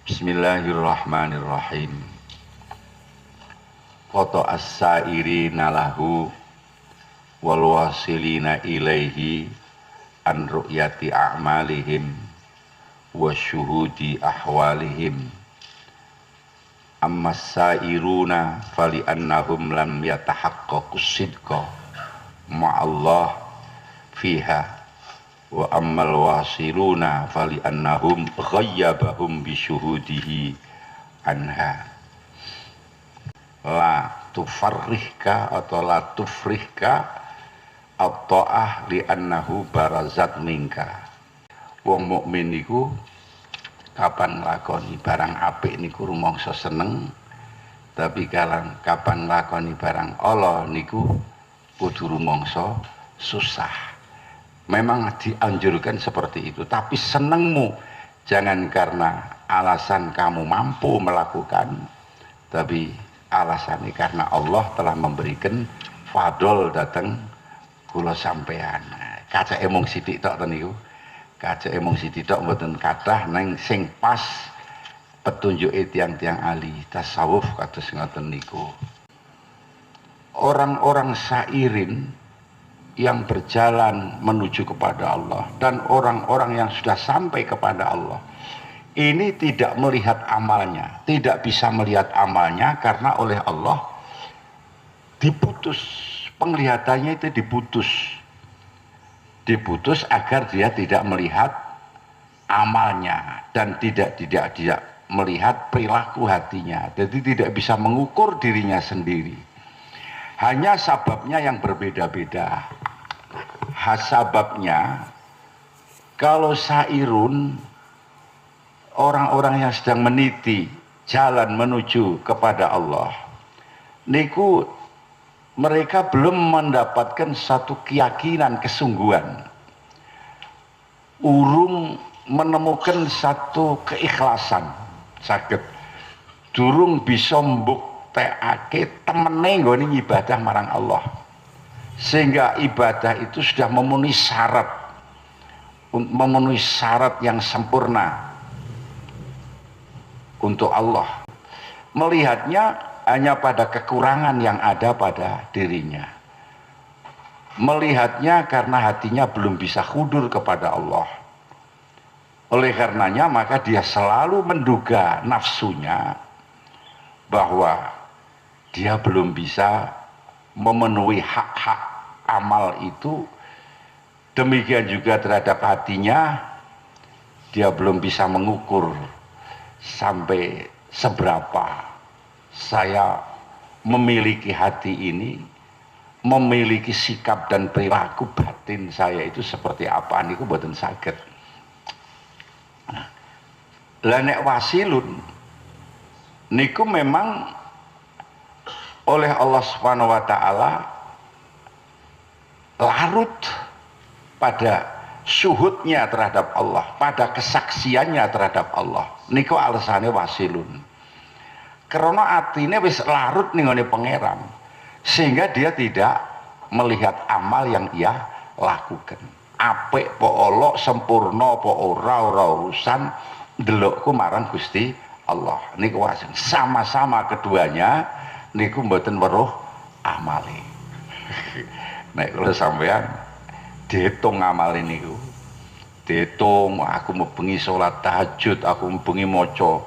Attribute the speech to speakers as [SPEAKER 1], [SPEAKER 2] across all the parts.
[SPEAKER 1] Bismillahirrahmanirrahim. Qata as-sairina lahu wal wasilina ilaihi an ru'yati a'malihim wa syuhudi ahwalihim. Amma as-sairuna fali annahum lam yatahaqqaqus sidqa ma'allah fiha wa ammal wasiluna fali annahum ghayyabahum bisyuhudihi anha. La tufarrihka atau la tufrihka at-ta'ah li annahu barazat minka. Wong mukmin niku kapan lakoni barang apik niku rumangsa seneng, tapi kapan lakoni barang ala niku kudu rumangsa susah. Memang dianjurkan seperti itu, tapi senengmu jangan karena alasan kamu mampu melakukan, tapi alasannya karena Allah telah memberikan fadol datang kula sampean. Kaca emong sidik tok ten niku. Kaca emong sidik tok mboten kathah nang sing pas petunjuke tiang-tiang ahli tasawuf kados ngoten niku. Orang-orang sairin yang berjalan menuju kepada Allah dan orang-orang yang sudah sampai kepada Allah ini tidak melihat amalnya, tidak bisa melihat amalnya karena oleh Allah diputus, penglihatannya itu diputus agar dia tidak melihat amalnya dan tidak melihat perilaku hatinya, jadi tidak bisa mengukur dirinya sendiri. Hanya sababnya yang berbeda-beda. Sababnya kalau sairun, orang-orang yang sedang meniti jalan menuju kepada Allah niku mereka belum mendapatkan satu keyakinan kesungguhan, urung menemukan satu keikhlasan, saged durung bisa mbuktekake temene nggone ibadah marang Allah, sehingga ibadah itu sudah memenuhi syarat yang sempurna untuk Allah. Melihatnya hanya pada kekurangan yang ada pada dirinya, melihatnya karena hatinya belum bisa khudur kepada Allah. Oleh karenanya maka dia selalu menduga nafsunya bahwa dia belum bisa memenuhi hak-hak amal itu. Demikian juga terhadap hatinya, dia belum bisa mengukur sampai seberapa saya memiliki hati ini, memiliki sikap dan perilaku batin saya itu seperti apa niku mboten saged. Lah nek wasilun niku memang oleh Allah Subhanahu wa taala larut pada syuhudnya terhadap Allah, pada kesaksiannya terhadap Allah. Niku alasannya wasilun. Karena atine wis larut ning ngene pangeran, sehingga dia tidak melihat amal yang ia lakukan. Apik po olok, sempurna po ora urusan, ndelokku marang Gusti Allah. Niku wasil. Sama-sama keduanya niku mboten weruh amale. Nek kula sampean diitung amale niku, diitung aku bengi salat tahajud, aku bengi maca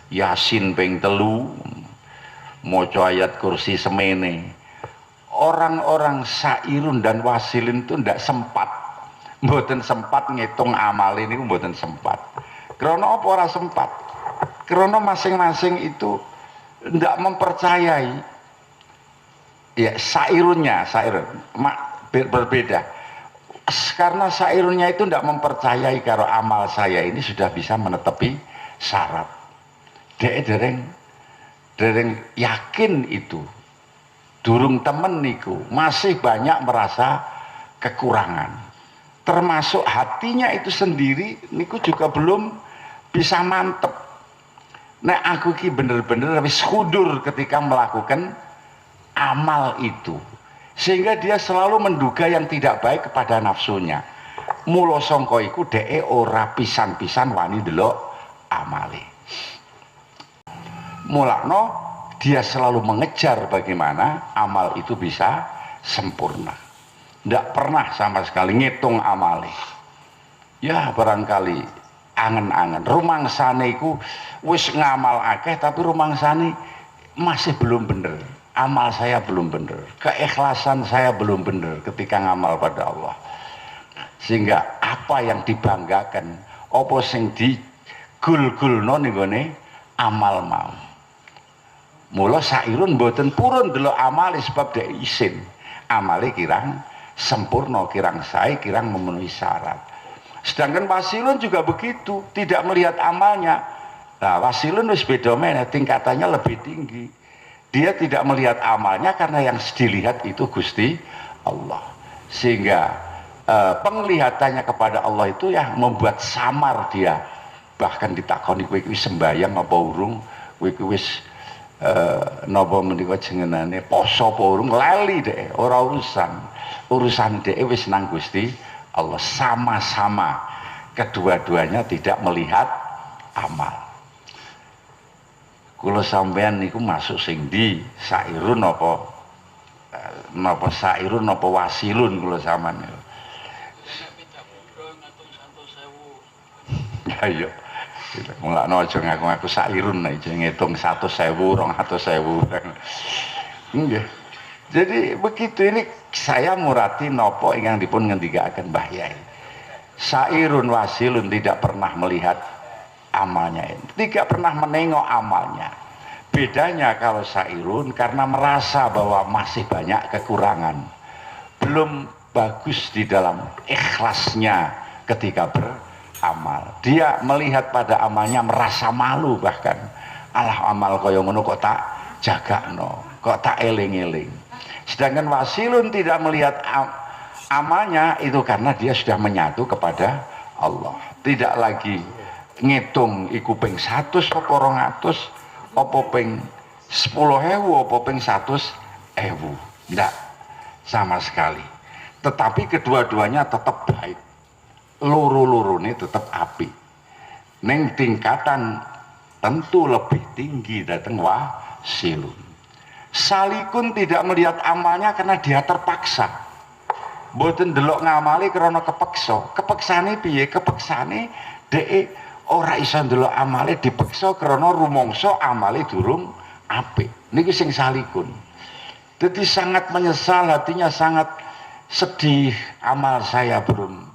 [SPEAKER 1] Yasin ping 3, maca ayat kursi semene. Orang-orang sairun dan wasilin itu ndak sempat, mboten sempat ngitung amale niku, mboten sempat. Karena apa ora sempat? Karena masing-masing itu ndak mempercayai. Ya sairun berbeda. Karena sairunnya itu ndak mempercayai kalau amal saya ini sudah bisa menetepi syarat. Dia dereng yakin itu, durung temen niku masih banyak merasa kekurangan, termasuk hatinya itu sendiri niku juga belum bisa mantep. Nek aku ki bener-bener wis khudur ketika melakukan amal itu, sehingga dia selalu menduga yang tidak baik kepada nafsunya. Mula sangka iku dheke ora pisan-pisan wani ndelok amale. mulakno dia selalu mengejar bagaimana amal itu bisa sempurna. Tidak pernah sama sekali ngitung amale. Ya barangkali angen-angen rumangsane iku wis ngamal akeh tapi rumangsane masih belum bener. Amal saya belum bener, keikhlasan saya belum bener ketika ngamal pada Allah. Sehingga apa yang dibanggakan, apa sing digul-gulno nggone amal mau. Mula sairun mboten purun delok amale sebab dhek isin. Amale kirang sempurna, kirang sae, kirang memenuhi syarat. Sedangkan wasilun juga begitu, tidak melihat amalnya. Nah, wasilun wis beda meneh, tingkatannya lebih tinggi. Dia tidak melihat amalnya karena yang dilihat itu Gusti Allah. Sehingga penglihatannya kepada Allah itu yang membuat samar dia. Bahkan ditakoni kowe iki sembayang apa urung, kowe iki wis napa menika jenenane poso apa urung, lali dhek, ora urusan dhek wis nang Gusti Allah. Sama-sama kedua-duanya tidak melihat amal. Kula sampean niku masuk sing di sairun apa sairun apa wasilun kula sampean niku. Ya iya. Mulakno aja ngaku-ngaku sairun nek ngitung 100.000 200.000. Nggih. Jadi begitu ini saya murati napa ingkang dipun ngendikaken Mbah Yai. Sairun wasilun tidak pernah melihat amalnya ini, tidak pernah menengok amalnya. Bedanya kalau sairun karena merasa bahwa masih banyak kekurangan, belum bagus di dalam ikhlasnya ketika beramal. Dia melihat pada amalnya merasa malu, bahkan alah amal kaya ngono kok tak jagakno, kok tak eling-eling. Sedangkan wasilun tidak melihat amalnya itu karena dia sudah menyatu kepada Allah, tidak lagi ngitung iku ping 100 apa 200 apa ping 10.000 apa ping 100.000, enggak sama sekali. Tetapi kedua-duanya tetap baik, loro-lorone tetap apik. Neng tingkatan tentu lebih tinggi dateng wasilun. Salikun tidak melihat amalnya karena dia terpaksa. Mboten delok ngamali karena kepeksa. Kepeksane piye? Kepeksane dhek ora iso ndelok amale dipeksa karena rumangsa amale durung apik. Niki sing salikun. Jadi sangat menyesal, hatinya sangat sedih, amal saya belum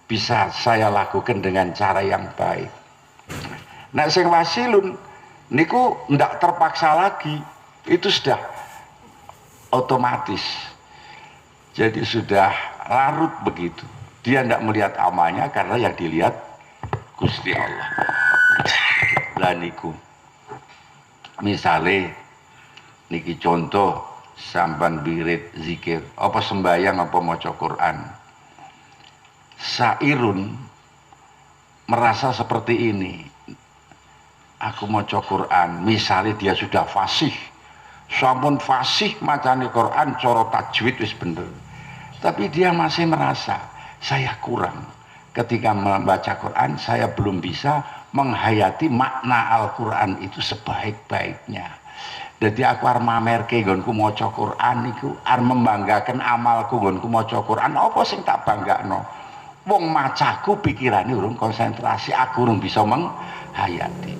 [SPEAKER 1] bisa saya lakukan dengan cara yang baik. Nah sing wasilun niku ndak terpaksa lagi, itu sudah otomatis. Jadi sudah larut begitu. Dia ndak melihat amalnya karena yang dilihat Gusti Allah. Lah niku misale niki contoh sampan wirid zikir apa sembahyang apa maca Quran. Sairun merasa seperti ini. Aku maca Quran, misale dia sudah fasih. Sampun fasih macane Quran cara tajwid wis bener. Tapi dia masih merasa saya kurang. Ketika membaca Quran saya belum bisa menghayati makna Al-Quran itu sebaik-baiknya. Jadi aku arep mamerke nggonku maca Quran niku, arep membanggakan amalku nggonku maca Quran, apa sing tak banggakno? Wong macaku pikirane urung konsentrasi, aku urung bisa menghayati.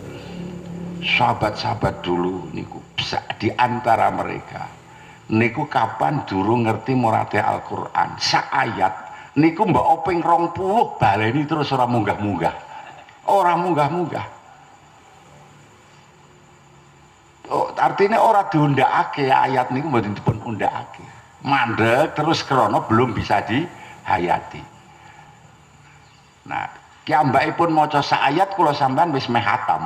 [SPEAKER 1] Sahabat-sahabat dulu niku di antara mereka niku kapan durung ngerti murate Al-Quran, sak ayat niku mbak openg 20 baleni terus orang munggah-munggah, orang munggah-munggah. Oh, artinya orang diundakake ayat niku mboten dipun undakake, mandek terus krono belum bisa dihayati. Nah kiambakipun maca sak ayat kula sampean wis meh khatam,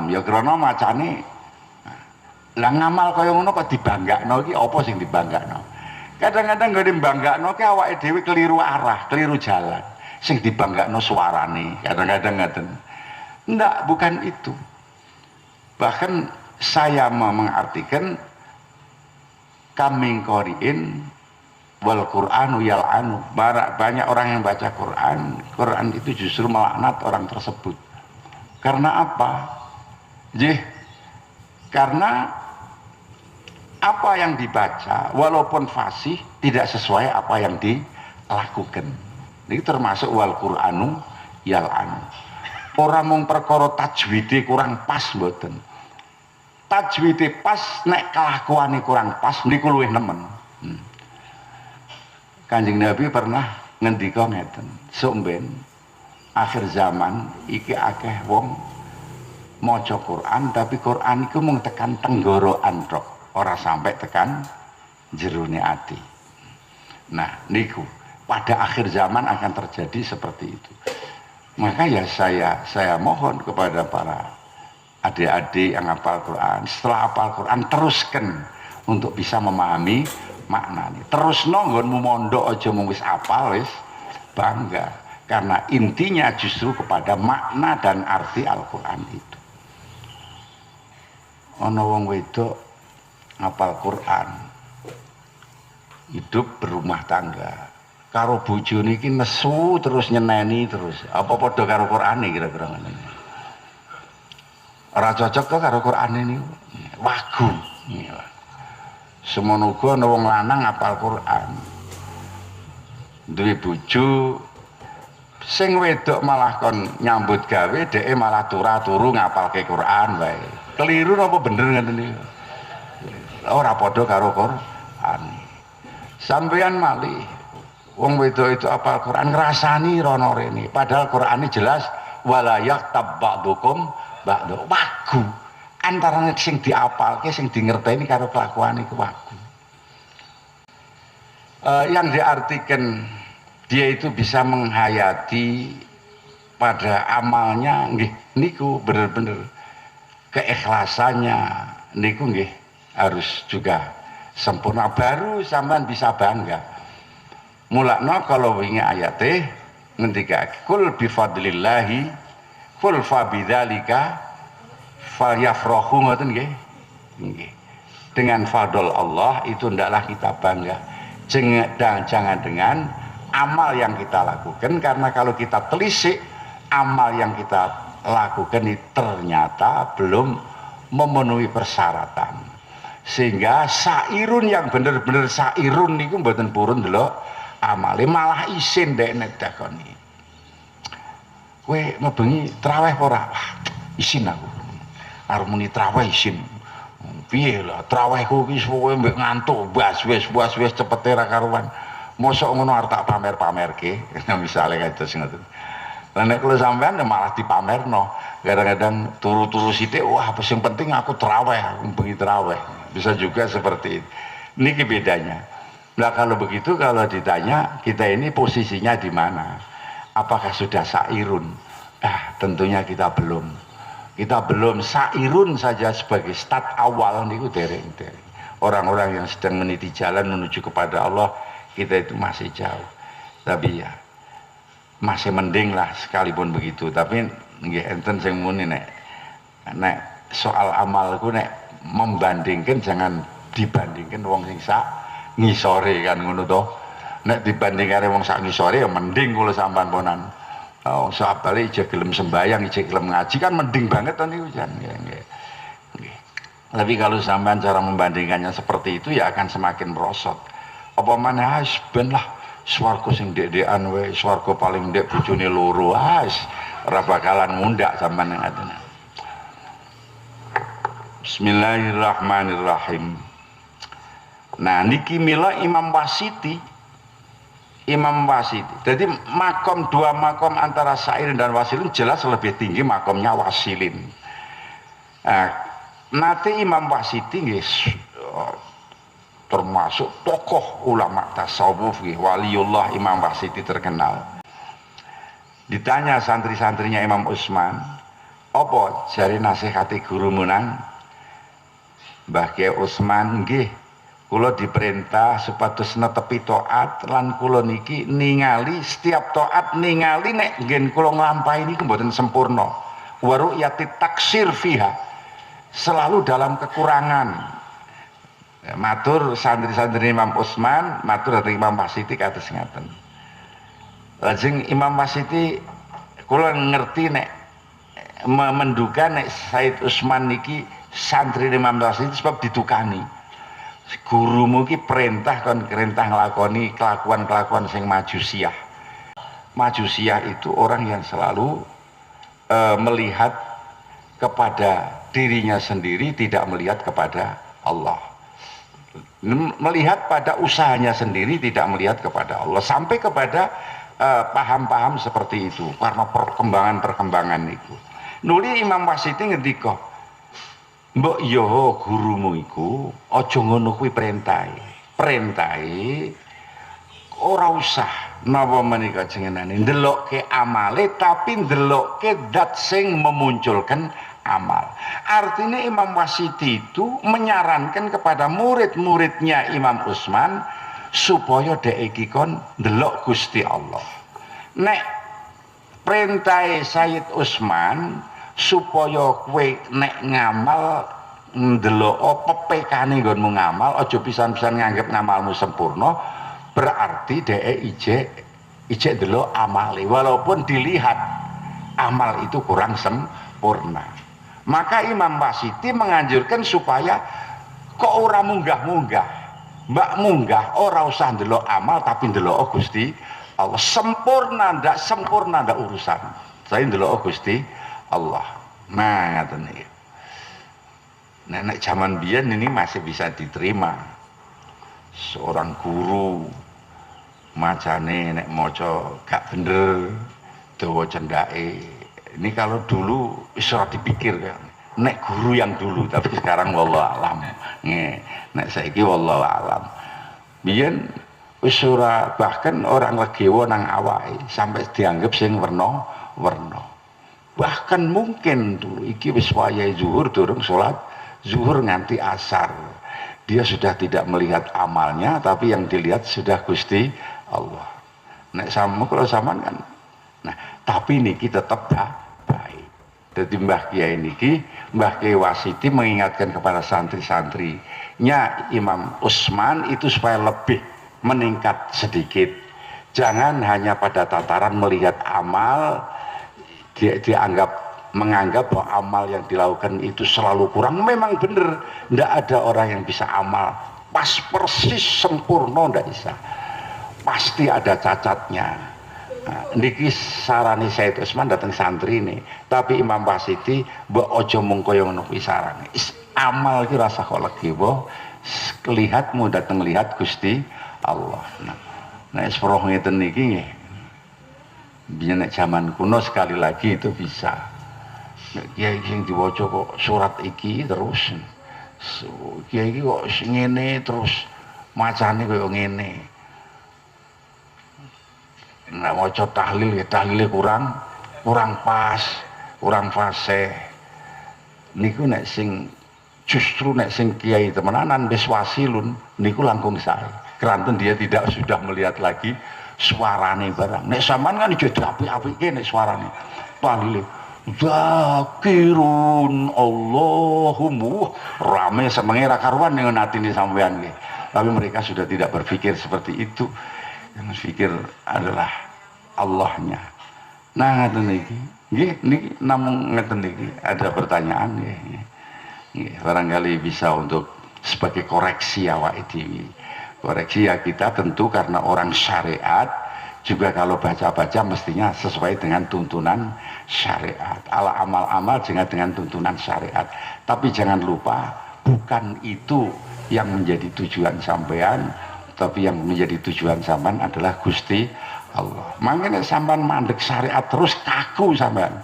[SPEAKER 1] ya krono macane. Lah ngamal kaya ngono kok dibanggakno iki apa sing dibanggakno? Kadang-kadang gak dibanggakno ki awake dhewe keliru arah, keliru jalan. Sing dibanggakno suarane, kadang-kadang ngaten. Ndak, bukan itu. Bahkan saya mengartikan kaming qori'in wal Qur'anu yal'anu. Banyak orang yang baca Quran, Quran itu justru melaknat orang tersebut. Karena apa? Jadi karena apa yang dibaca walaupun fasih tidak sesuai apa yang dilakukan. Ini termasuk wal Qur'anu yal'anu. Ora mung perkara tajwide kurang pas mboten. Tajwide pas nek kelakuane kurang pas niku luwih nemen. Kanjeng Nabi pernah ngendika ngeten, sok ben akhir zaman iki akeh wong maca Quran tapi Quran iku mung tekan tenggorokan tok, ora sampai tekan jerone ati. Nah, niku pada akhir zaman akan terjadi seperti itu. Maka ya saya mohon kepada para adik-adik yang hafal Quran, setelah hafal Quran teruskan untuk bisa memahami maknanya. Terus nggonmu mondok aja mung wis hafal wis bangga, karena intinya justru kepada makna dan arti Al-Qur'an itu. Ana wong wedok hafal Quran, hidup berumah tangga karo bojone iki nesu terus nyeneni terus. Apa padha karo Qur'ane kira-kira ngono. Ora cocok to karo Qur'ane niku. Wagu. Semono uga ana wong lanang hafal Quran. Duwe bojo sing wedok malah kon nyambut gawe dheke malah turu ngapalke Quran wae. Keliru apa bener ngoten niku. Ora padha karo Quran. Sampeyan malih wong wedok itu hafal Quran ngrasani rono rene, padahal Qur'ane jelas wala yaktab ba'dukum ba'du. Wagu antara sing diapalke sing di ngerteni karo kelakuan iku wagu. Yang diartikan dia itu bisa menghayati pada amalnya nggih niku bener-bener keikhlasannya niku nggih harus juga sempurna, baru sampean bisa bangga. Mulakno kalau wingi ayate ngendika kul bi fadlillahi kul fa bidzalika falyafrahu ngoten nggih. Nggih. Dengan fadl Allah itu hendaklah kita bangga. Jangan dengan amal yang kita lakukan, karena kalau kita telisik amal yang kita lakukan ini ternyata belum memenuhi persyaratan, sehingga sairun yang bener-bener sairun niku mboten purun delok amale, malah isin dek nek dakoni kowe mebengi traweh ora? Isin aku arep muni traweh isin. Piye lah trawehku iki kowe mbek ngantuk bas wis cepete ra karuan. Mosok ngono arep tak pamer-pamerke. Misale kados ngoten. Lah nek kula sampean malah dipamerno. Kadang-kadang turu-turu sithik, wah apa sing penting aku traweh, aku bengi traweh. Bisa juga seperti itu. Niki bedanya. Nah kalau begitu, kalau ditanya kita ini posisinya di mana? Apakah sudah sairun? Tentunya kita belum. Kita belum sairun saja sebagai start awal niku dereng-dereng. Orang-orang yang sedang meniti jalan menuju kepada Allah, kita itu masih jauh. Tapi ya masih mending lah sekalipun begitu. Tapi nggih enten sing muni nek soal amalku nek membandingkan jangan dibandingkan wong sing sak ngisore kan ngono to. Nek dibandingane wong sak ngisore ya mending kula sampean ponan. Oh, sahabale ijek gelem sembayang, ijek gelem ngaji kan mending banget to niku jan. Nggih. Tapi kalau sampean cara membandingkannya seperti itu ya akan semakin merosot. Apa maneh ben lah swarga sing ndek-ndekan wae, swarga paling ndek bojone loro. Ora bakalan mundak sampean ngaten. Bismillahirrahmanirrahim. Nah niki mila Imam Wasiti. Jadi makom, dua makom antara syair dan wasilin jelas lebih tinggi makomnya wasilin. Nanti Imam Wasiti termasuk tokoh ulama tasawuf, waliullah Imam Wasiti terkenal. Ditanya santri-santrinya Imam Utsman, apa jari nasihati guru munang? Mbah Kyai Utsman nggih, kula diperintah supados netepi taat lan kula niki ningali setiap taat ningali nek ngen kula nglampahi niku mboten sempurna. Wa ru'yati taksir fiha, selalu dalam kekurangan. Matur santri-santri Imam Utsman, matur dhateng Imam Wasiti kados ngaten. Lajeng Imam Wasiti kula ngerti nek menduga nek Said Utsman niki santri Imam Rasyid sebab ditukani. Gurumu ki perintah kon perintah nglakoni kelakuan-kelakuan sing majusiah. Majusiah itu orang yang selalu melihat kepada dirinya sendiri, tidak melihat kepada Allah. Melihat pada usahanya sendiri, tidak melihat kepada Allah. Sampai kepada paham-paham seperti itu karena perkembangan-perkembangan itu. Nuli Imam Wasyiti ngendika, mbok yo gurumu iku aja ngono kuwi perintahe ora usah napa menika jenengane ndelokke amale tapi ndelokke zat sing memunculkan amal. Artinya Imam Wasyiti itu menyarankan kepada murid-muridnya Imam Utsman supaya dhek iki kon ndelok Gusti Allah. Nek perintahe Sayyid Utsman supaya kowe nek ngamal ndelok pepekane nggonmu ngamal, aja pisan-pisan nganggep ngamalmu sempurna, berarti dhek ijek ndelok amale walaupun dilihat amal itu kurang sempurna. Maka Imam Wasyiti menganjurkan supaya kok ora munggah-munggah, mbak munggah ora usah ndelok amal tapi ndelok Gusti Allah. Sempurna ndak urusan, saya ndelok Gusti Allah. Nah ngaten iki. Nek zaman biyen ini masih bisa diterima. Seorang guru macane nek maca gak bener dawa cendake. Ini kalau dulu iso dipikir kan. Nek guru yang dulu, tapi sekarang wallahu alam. Nek saiki wallahu alam. Biyen wis ora, bahkan orang legewa nang awake sampai dianggap sing werna-werna. Bahkan mungkin dulu iki wis wayahe zuhur durung salat zuhur nganti asar. Dia sudah tidak melihat amalnya tapi yang dilihat sudah Gusti Allah. Nek sama kalau sampean kan. Nah, tapi niki tetap baik. Jadi Mbah Kiai niki, Mbah Kiai Wasyiti mengingatkan kepada santri-santrinya Imam Utsman itu supaya lebih meningkat sedikit. Jangan hanya pada tataran melihat amal menganggap bahwa amal yang dilakukan itu selalu kurang. Memang benar, tidak ada orang yang bisa amal pas persis sempurna, tidak bisa, pasti ada cacatnya. Nah, niki sarani Sayyid Utsman datang santri ini, tapi Imam Wasyiti mbok aja mung kaya ngono kuwi sarane. Amal iki rasa kok legewa, lihatmu datang lihat Gusti Allah. Nah sepuluh ngeten niki nggih. Biyen nek zaman kuno sekali lagi itu bisa. Kiai sing diwaca kok surat iki terus. Kiai iki kok ngene terus macane kaya ngene. Nek maca tahlil ya tahlile kurang pas, kurang fasih. Niku nek sing justru nek sing kiai temenanan wis wasilun niku langkung sae. Keranten dia tidak sudah melihat lagi suarane barang. Nek sampean kan ijo apik-apike nek suarane. Tahlile zakirun Allahumma rame semenge ra karuan ning atine sampean nggih. Tapi mereka sudah tidak berpikir seperti itu. Yang pikir adalah Allahnya. Nah ngeten iki. Nggih niki namung ngeten iki. Ada pertanyaan nggih. Nggih, barangkali bisa untuk sebagai koreksi awake dhewe. Koreksi ya kita tentu karena orang syariat juga kalau baca-baca mestinya sesuai dengan tuntunan syariat. Ala amal-amal jangan dengan tuntunan syariat. Tapi jangan lupa bukan itu yang menjadi tujuan sampean, tapi yang menjadi tujuan sampean adalah Gusti Allah. Mangkene sampean mandek syariat terus kaku sampean.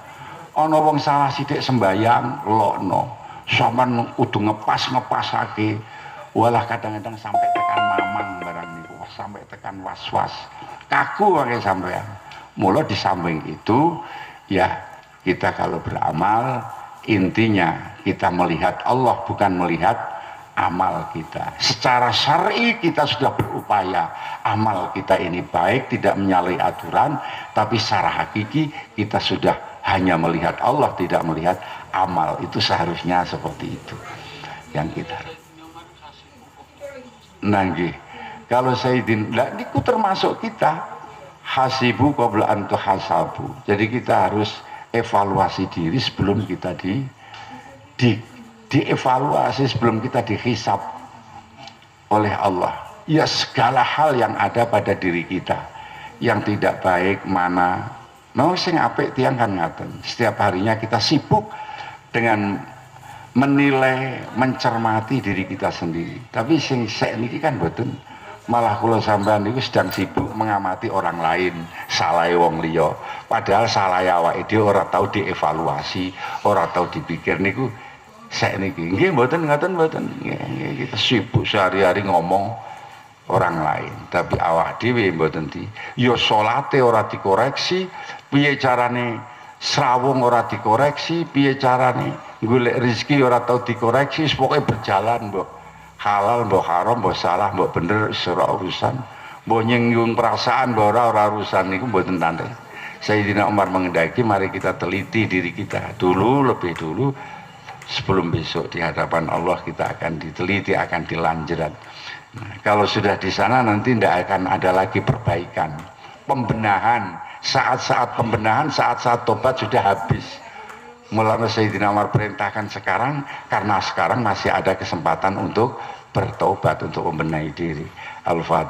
[SPEAKER 1] Ana wong salah sithik sembayang lokno. Sampean kudu ngepasake. Walah kadang-kadang sampai tekan mamang barang niku, sampai tekan was-was. Kaku wae sampean. Mula di samping itu ya kita kalau beramal intinya kita melihat Allah bukan melihat amal kita. Secara syar'i kita sudah berupaya amal kita ini baik, tidak menyalahi aturan, tapi secara hakiki kita sudah hanya melihat Allah, tidak melihat amal. Itu seharusnya seperti itu yang kita. Nggih, kalau Sayyidin, niku termasuk kita hasibu qabla an tuhasabu. Jadi kita harus evaluasi diri sebelum kita dievaluasi, sebelum kita dihisab oleh Allah. Ya, segala hal yang ada pada diri kita yang tidak baik mana mau sing apik tiang kan ngaten. Setiap harinya kita sibuk dengan menilai, mencermati diri kita sendiri. Tapi sing sek niki kan mboten, malah kula sampean niku sedang sibuk mengamati orang lain, salah wong liya. Padahal salah awake dhewe ora tahu dievaluasi, ora tahu dipikir niku sek niki. Nggih mboten ngaten mboten. Kita sibuk sehari-hari ngomong orang lain, tapi awak dhewe mboten di. Ya salate ora dikoreksi, piye carane srawung ora dikoreksi, piye carane golek rezeki ora tau dikoreksi, pokoknya berjalan mbok halal mbok haram mbok salah mbok bener ora urusan, mbok nyinggung perasaan mbok ora urusan niku mboten tante. Sayyidina Umar mengendaki mari kita teliti diri kita dulu, lebih dulu sebelum besok di hadapan Allah kita akan diteliti, akan dilanjut. Nah, kalau sudah di sana nanti tidak akan ada lagi perbaikan, pembenahan. Saat-saat pembenahan, saat-saat tobat sudah habis. Mulanya Sayyidina Umar perintahkan sekarang, karena sekarang masih ada kesempatan untuk bertobat, untuk membenahi diri. Al-Fatihah.